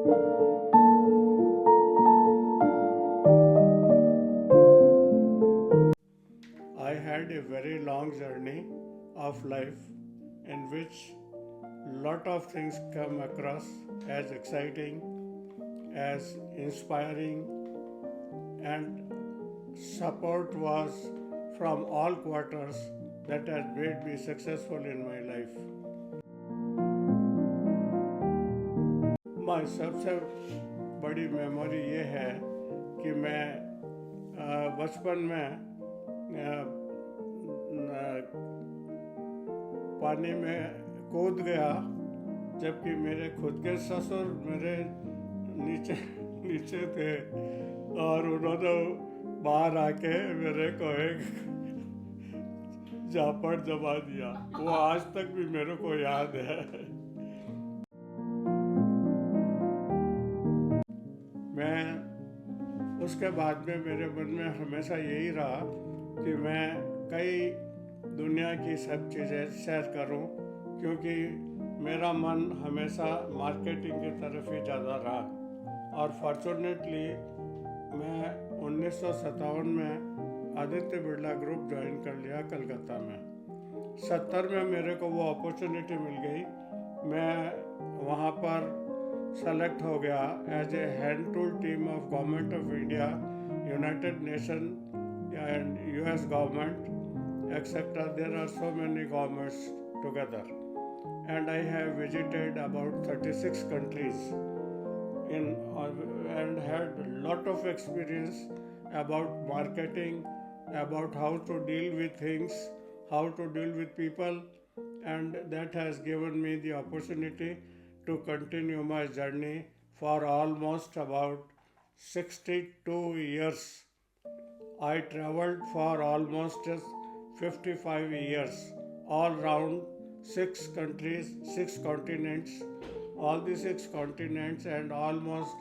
I had a very long journey of life in which lot of things come across as exciting, as inspiring, and support was from all quarters that has made me successful in my life. मैं सबसे बड़ी memory ये है कि मैं बचपन में पानी में कूद गया, जबकि मेरे खुद के ससुर मेरे नीचे नीचे थे और उन्होंने बाहर आके मेरे को एक झापड़ जमा दिया। वो आज तक भी मेरे को याद है। मैं उसके बाद में मेरे मन में हमेशा यही रहा कि मैं कई दुनिया की सब चीज़ें शेयर करूं, क्योंकि मेरा मन हमेशा मार्केटिंग की तरफ ही ज़्यादा रहा। और फॉर्चुनेटली मैं 1957 में आदित्य बिरला ग्रुप ज्वाइन कर लिया कलकत्ता में। 70 में मेरे को वो अपॉर्चुनिटी मिल गई। मैं वहाँ पर सेलेक्ट हो गया as a hand tool team of government of India, United Nation and US government etcetera. There are so many governments together and I have visited about 36 countries in and had a lot of experience about marketing, about how to deal with things, how to deal with people, and that has given me the opportunity to continue my journey for almost about 62 years. I traveled for almost 55 years all round 6 countries, 6 continents, all the 6 continents and almost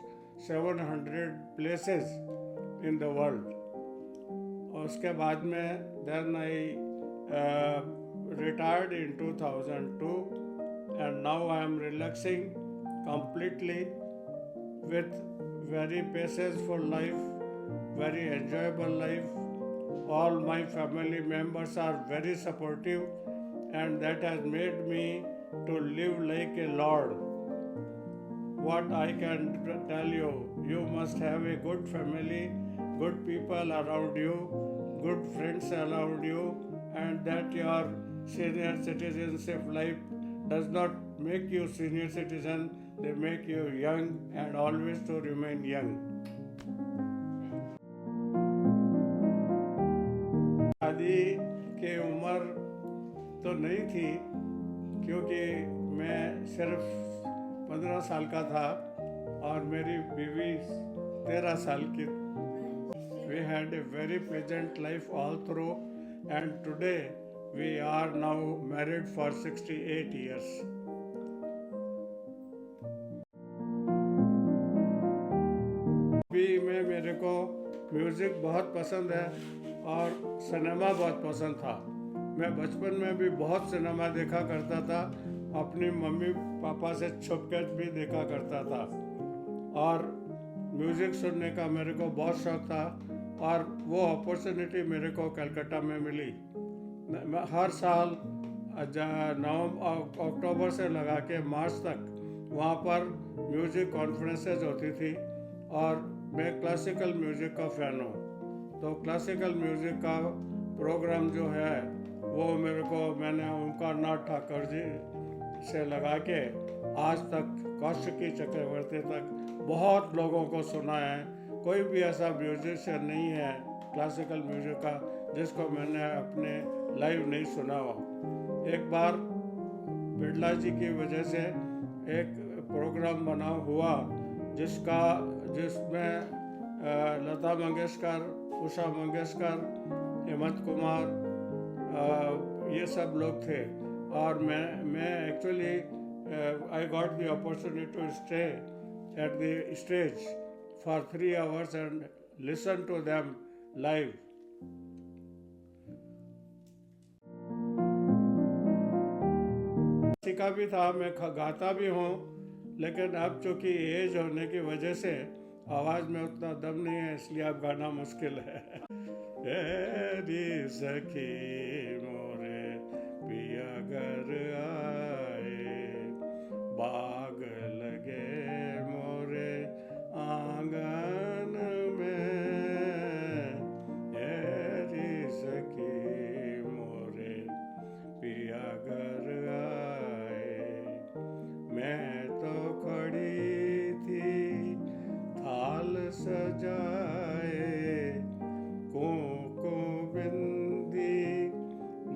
700 places in the world. उसके बाद में then I retired in 2002 and now I am relaxing completely with very peaceful life, very enjoyable life. All my family members are very supportive, and that has made me to live like a lord. What I can tell you, you must have a good family, good people around you, good friends around you, and that your senior citizenship life does not make you senior citizen, they make you young, and always to remain young. शादी की उम्र तो नहीं थी, क्योंकि मैं सिर्फ 15 साल का था और मेरी बीवी 13 साल की। We had a very pleasant life all through, and today we are now married for 68 years. अभी में मेरे को म्यूज़िक बहुत पसंद है और सिनेमा बहुत पसंद था। मैं बचपन में भी बहुत सिनेमा देखा करता था, अपनी मम्मी पापा से छुपकर भी देखा करता था, और म्यूज़िक सुनने का मेरे को बहुत शौक़ था। और वो अपॉर्चुनिटी मेरे को कलकत्ता में मिली। हर साल अक्टूबर से लगा के मार्च तक वहाँ पर म्यूज़िक कॉन्फ्रेंसेस होती थी, और मैं क्लासिकल म्यूज़िक का फ़ैन हूँ। तो क्लासिकल म्यूज़िक का प्रोग्राम जो है वो मेरे को, मैंने ओमकारनाथ ठाकुर जी से लगा के आज तक कौशिकी चक्रवर्ती तक बहुत लोगों को सुना है। कोई भी ऐसा म्यूजिशियन नहीं है क्लासिकल म्यूजिक का जिसको मैंने अपने लाइव नहीं सुना हो। एक बार बिरला जी की वजह से एक प्रोग्राम बना हुआ जिसमें लता मंगेशकर, उषा मंगेशकर, हेमंत कुमार, ये सब लोग थे। और मैं actually I got the opportunity to stay at the stage for 3 hours and listen to them live. सीखा भी था, मैं गाता भी हूँ, लेकिन अब चूँकि एज होने की वजह से आवाज़ में उतना दम नहीं है, इसलिए अब गाना मुश्किल है। री सखी मोरे पिया घर आए, बाग लगे मोरे आंगन में, री सखी मोरे पिया घर आए। मैं तो खड़ी थी थाल सजाए, कुंकु बिंदी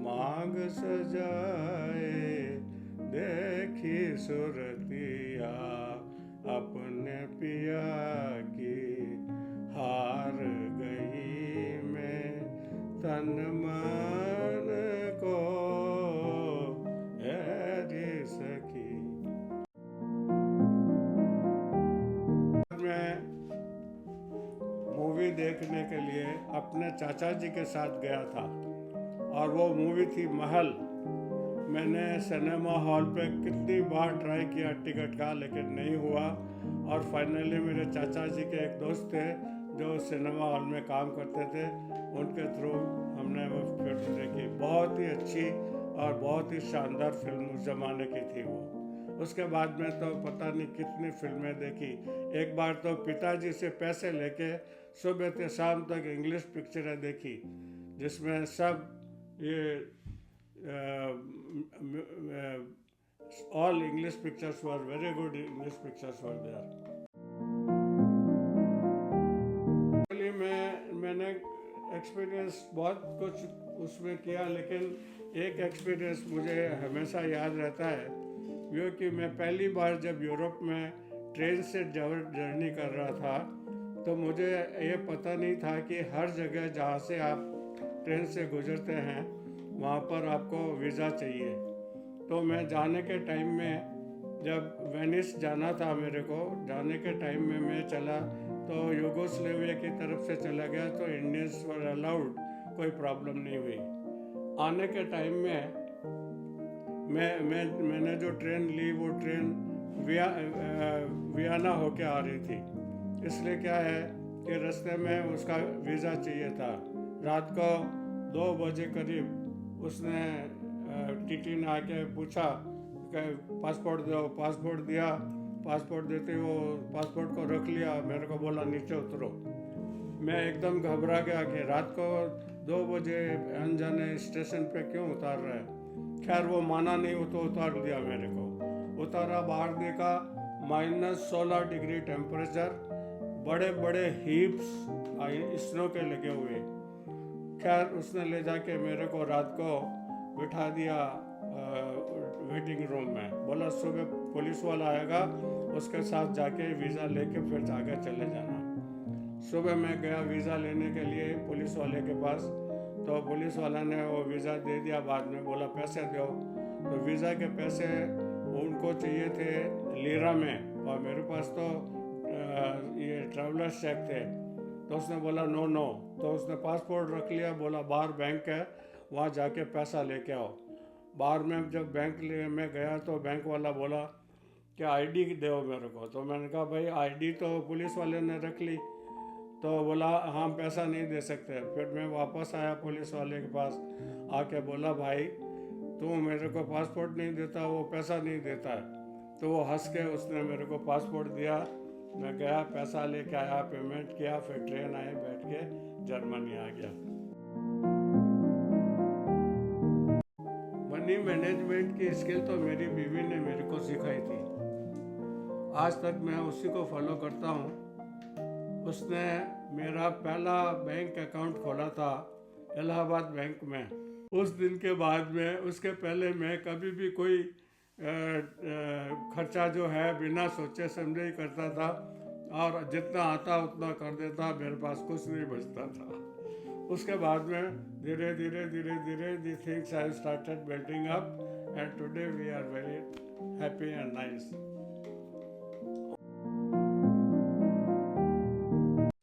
मांग सजाए, देखी सुरतिया अपने पिया की, हार गई मैं तन मन को, री सखी। मैं मूवी देखने के लिए अपने चाचा जी के साथ गया था और वो मूवी थी महल। मैंने सिनेमा हॉल पे कितनी बार ट्राई किया टिकट का, लेकिन नहीं हुआ। और फाइनली मेरे चाचा जी के एक दोस्त थे जो सिनेमा हॉल में काम करते थे, उनके थ्रू हमने वो फिल्म देखी। बहुत ही अच्छी और बहुत ही शानदार फिल्म उस ज़माने की थी वो। उसके बाद में तो पता नहीं कितनी फिल्में देखी। एक बार तो पिताजी से पैसे लेके सुबह से शाम तक इंग्लिश पिक्चरें देखी, जिसमें सब ये all English pictures were very good, English pictures were there. मैंने एक्सपीरियंस बहुत कुछ उसमें किया, लेकिन एक एक्सपीरियंस मुझे हमेशा याद रहता है, वो कि मैं पहली बार जब यूरोप में ट्रेन से जर्नी कर रहा था, तो मुझे ये पता नहीं था कि हर जगह जहाँ से आप ट्रेन से गुजरते हैं वहाँ पर आपको वीज़ा चाहिए। तो मैं जाने के टाइम में, जब वेनिस जाना था मेरे को, जाने के टाइम में मैं चला तो यूगोस्लेविया की तरफ से चला गया, तो इंडियंस वर अलाउड, कोई प्रॉब्लम नहीं हुई। आने के टाइम में मैंने जो ट्रेन ली वो ट्रेन वियना होके आ रही थी, इसलिए क्या है कि रास्ते में उसका वीज़ा चाहिए था। रात को 2 बजे करीब उसने टीटी ने आके पूछा कि पासपोर्ट दो, पासपोर्ट दिया। पासपोर्ट देते वो पासपोर्ट को रख लिया, मेरे को बोला नीचे उतरो। मैं एकदम घबरा गया कि रात को 2 बजे अनजाने स्टेशन पे क्यों उतार रहा है। खैर वो माना नहीं, वो तो उतार दिया मेरे को। उतारा, बाहर देखा -16 डिग्री टेम्परेचर, बड़े बड़े हीप्स स्नो के लगे हुए। खैर उसने ले जाके मेरे को रात को बिठा दिया वेटिंग रूम में। बोला सुबह पुलिस वाला आएगा, उसके साथ जाके वीज़ा लेके फिर आगे चले जाना। सुबह मैं गया वीज़ा लेने के लिए पुलिस वाले के पास, तो पुलिस वाला ने वो वीज़ा दे दिया। बाद में बोला पैसे दो, तो वीज़ा के पैसे उनको चाहिए थे लीरा में, और मेरे पास तो ये ट्रैवलर्स चेक थे। तो उसने बोला नो नो, तो उसने पासपोर्ट रख लिया। बोला बाहर बैंक है, वहाँ जाके पैसा लेके आओ। बाहर में जब बैंक में गया तो बैंक वाला बोला कि आईडी दो मेरे को। तो मैंने कहा भाई आईडी तो पुलिस वाले ने रख ली। तो बोला हम पैसा नहीं दे सकते। फिर मैं वापस आया पुलिस वाले के पास, आके बोला भाई तू मेरे को पासपोर्ट नहीं देता, वो पैसा नहीं देता है। तो वो हंस के उसने मेरे को पासपोर्ट दिया। मैं गया, पैसा लेके आया, पेमेंट किया, फिर ट्रेन आई, बैठ के जर्मनी आ गया। मनी मैनेजमेंट की स्किल तो मेरी बीवी ने मेरे को सिखाई थी। आज तक मैं उसी को फॉलो करता हूँ। उसने मेरा पहला बैंक अकाउंट खोला था इलाहाबाद बैंक में। उस दिन के बाद में, उसके पहले मैं कभी भी कोई खर्चा जो है बिना सोचे समझे ही करता था, और जितना आता उतना कर देता, मेरे पास कुछ नहीं बचता था। उसके बाद में धीरे धीरे the things have started building up, and today we are very happy and nice.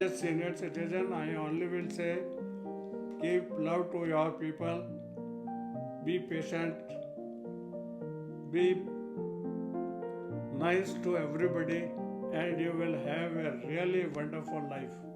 As senior citizen, I only will say, keep love to your people, be patient, be nice to everybody, and you will have a really wonderful life.